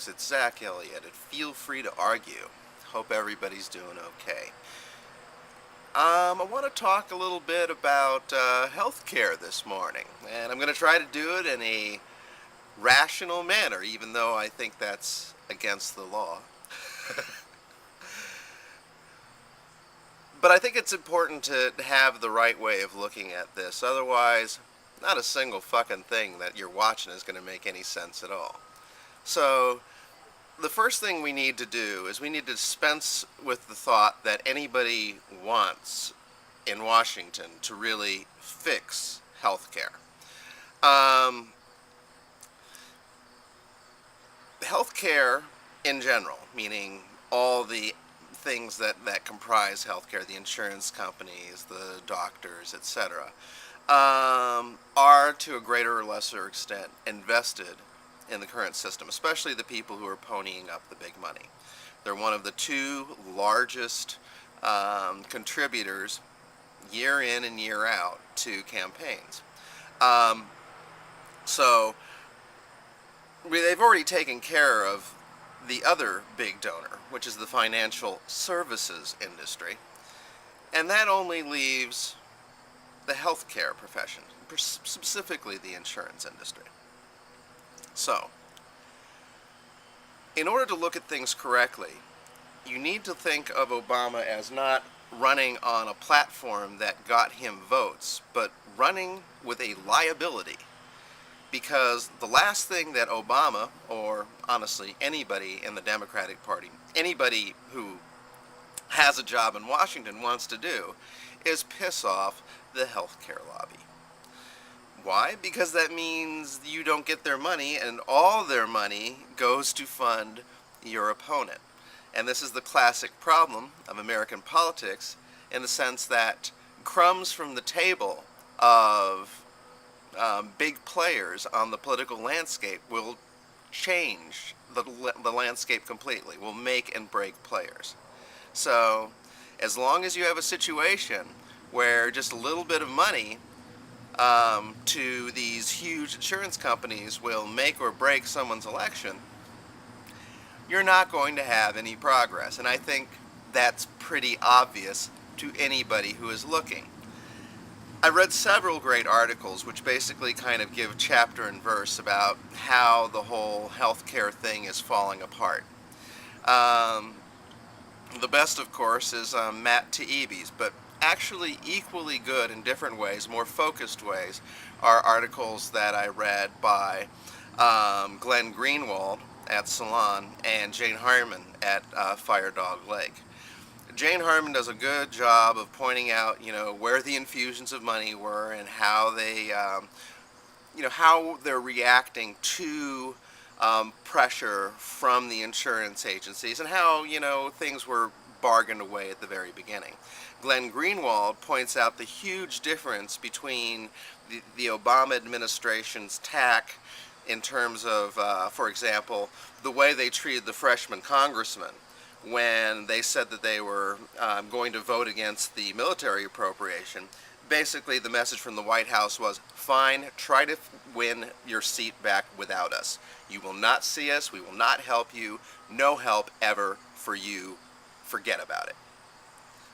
folks? It's Zach Elliott, and feel free to argue. Hope everybody's doing okay. I want to talk a little bit about healthcare this morning, and I'm going to try to do it in a rational manner, even though I think that's against the law. But I think it's important to have the right way of looking at this. Otherwise, not a single fucking thing that you're watching is going to make any sense at all. So, the first thing we need to do is we need to dispense with the thought that anybody wants in Washington to really fix healthcare. Healthcare in general, meaning all the things that comprise healthcare, the insurance companies, the doctors, etc., are to a greater or lesser extent invested in the current system, especially the people who are ponying up the big money. They're one of the two largest contributors year in and year out to campaigns. So they've already taken care of the other big donor, which is the financial services industry, and that only leaves the healthcare profession, specifically the insurance industry. So, in order to look at things correctly, you need to think of Obama as not running on a platform that got him votes, but running with a liability. Because the last thing that Obama, or honestly anybody in the Democratic Party, anybody who has a job in Washington wants to do, is piss off the healthcare lobby. Why? Because that means you don't get their money, and all their money goes to fund your opponent. And this is the classic problem of American politics, in the sense that crumbs from the table of big players on the political landscape will change the landscape completely, will make and break players. So, as long as you have a situation where just a little bit of money to these huge insurance companies will make or break someone's election, you're not going to have any progress. And I think that's pretty obvious to anybody who is looking. I read several great articles which basically kind of give chapter and verse about how the whole healthcare thing is falling apart. The best, of course, is Matt Taibbi's, but actually equally good in different ways, more focused ways, are articles that I read by Glenn Greenwald at Salon and Jane Harmon at Fire Dog Lake. Jane Harmon does a good job of pointing out, where the infusions of money were and how they, how they're reacting to pressure from the insurance agencies, and how, things were bargained away at the very beginning. Glenn Greenwald points out the huge difference between the Obama administration's tack in terms of, for example, the way they treated the freshman congressman when they said that they were going to vote against the military appropriation. Basically, the message from the White House was, fine, try to win your seat back without us. You will not see us, we will not help you, no help ever for you, forget about it.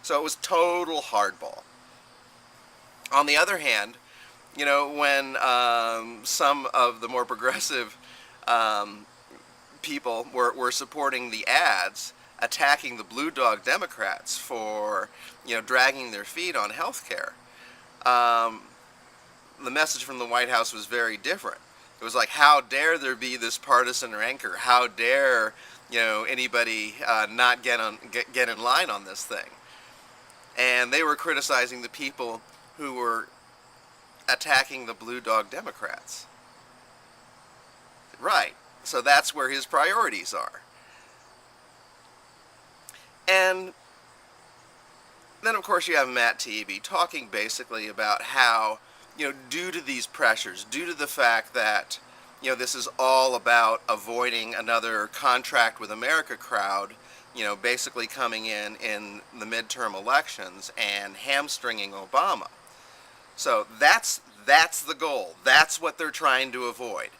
So it was total hardball. On the other hand, when some of the more progressive people were supporting the ads, attacking the Blue Dog Democrats for, dragging their feet on health care, the message from the White House was very different. It was like, how dare there be this partisan rancor? How dare, anybody not get in line on this thing? And they were criticizing the people who were attacking the Blue Dog Democrats. Right. So that's where his priorities are. And then, of course, you have Matt Taibbi talking basically about how, due to these pressures, due to the fact that, this is all about avoiding another contract with America crowd, basically coming in the midterm elections and hamstringing Obama. So that's the goal. That's what they're trying to avoid.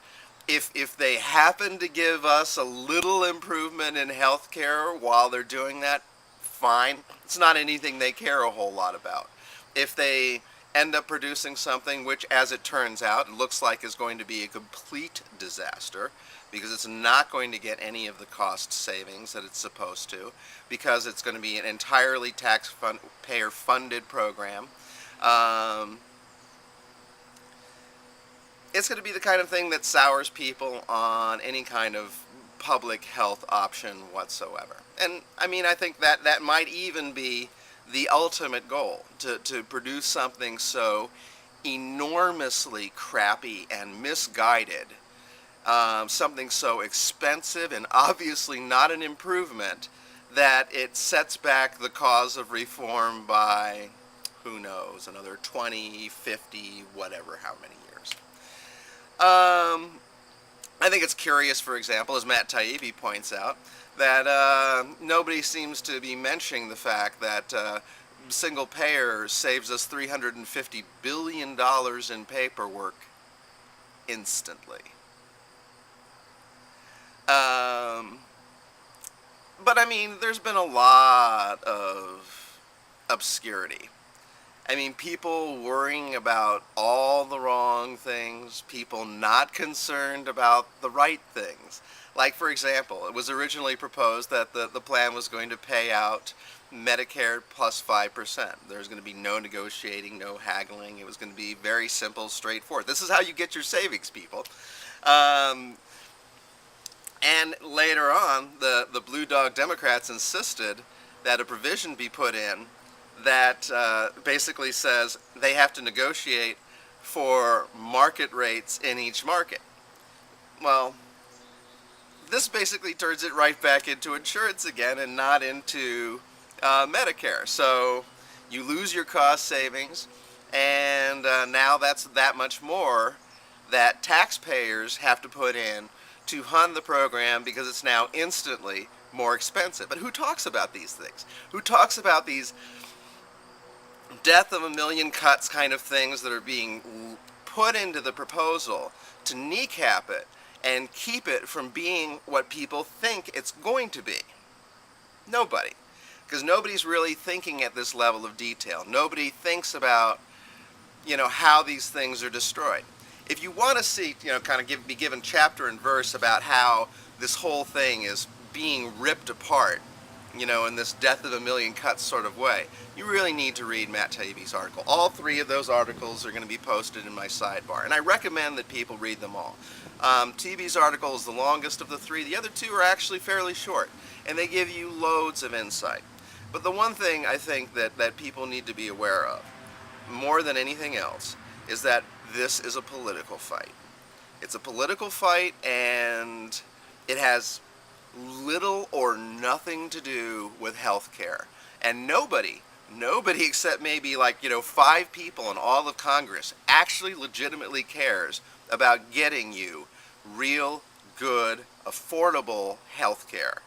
if they happen to give us a little improvement in healthcare while they're doing that, fine. It's not anything they care a whole lot about. If they end up producing something which, as it turns out, it looks like is going to be a complete disaster, because it's not going to get any of the cost savings that it's supposed to, because it's going to be an entirely taxpayer funded program. It's going to be the kind of thing that sours people on any kind of public health option whatsoever. And I mean, I think that that might even be the ultimate goal, to produce something so enormously crappy and misguided, something so expensive and obviously not an improvement, that it sets back the cause of reform by, who knows, another 20, 50, whatever, how many years. I think it's curious, for example, as Matt Taibbi points out, that nobody seems to be mentioning the fact that single payer saves us $350 billion in paperwork instantly. But I mean, there's been a lot of obscurity. I mean, people worrying about all the wrong things, people not concerned about the right things. Like, for example, it was originally proposed that the plan was going to pay out Medicare plus 5%. There's going to be no negotiating, no haggling. It was going to be very simple, straightforward. This is how you get your savings, people. And later on, the Blue Dog Democrats insisted that a provision be put in that basically says they have to negotiate for market rates in each market. Well, this basically turns it right back into insurance again and not into Medicare. So you lose your cost savings, and now that's that much more that taxpayers have to put in to fund the program, because it's now instantly more expensive. But who talks about these things? Who talks about these death of a million cuts kind of things that are being put into the proposal to kneecap it and keep it from being what people think it's going to be? Nobody. Because nobody's really thinking at this level of detail. Nobody thinks about, how these things are destroyed. If you want to see, kind of be given chapter and verse about how this whole thing is being ripped apart, in this death of a million cuts sort of way, you really need to read Matt Taibbi's article. All three of those articles are going to be posted in my sidebar, and I recommend that people read them all. Taibbi's article is the longest of the three. The other two are actually fairly short, and they give you loads of insight. But the one thing I think that people need to be aware of, more than anything else, is that this is a political fight. It's a political fight, and it has little or nothing to do with health care. And nobody except maybe 5 people in all of Congress actually legitimately cares about getting you real, good, affordable health care.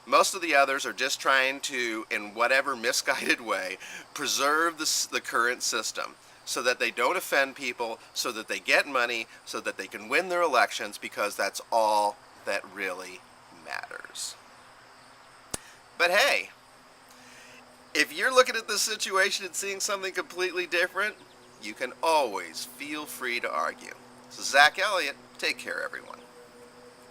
Most of the others are just trying to, in whatever misguided way, preserve the current system so that they don't offend people, so that they get money, so that they can win their elections, because that's all that really matters. But hey, if you're looking at this situation and seeing something completely different, you can always feel free to argue. So Zach Elliott, take care, everyone.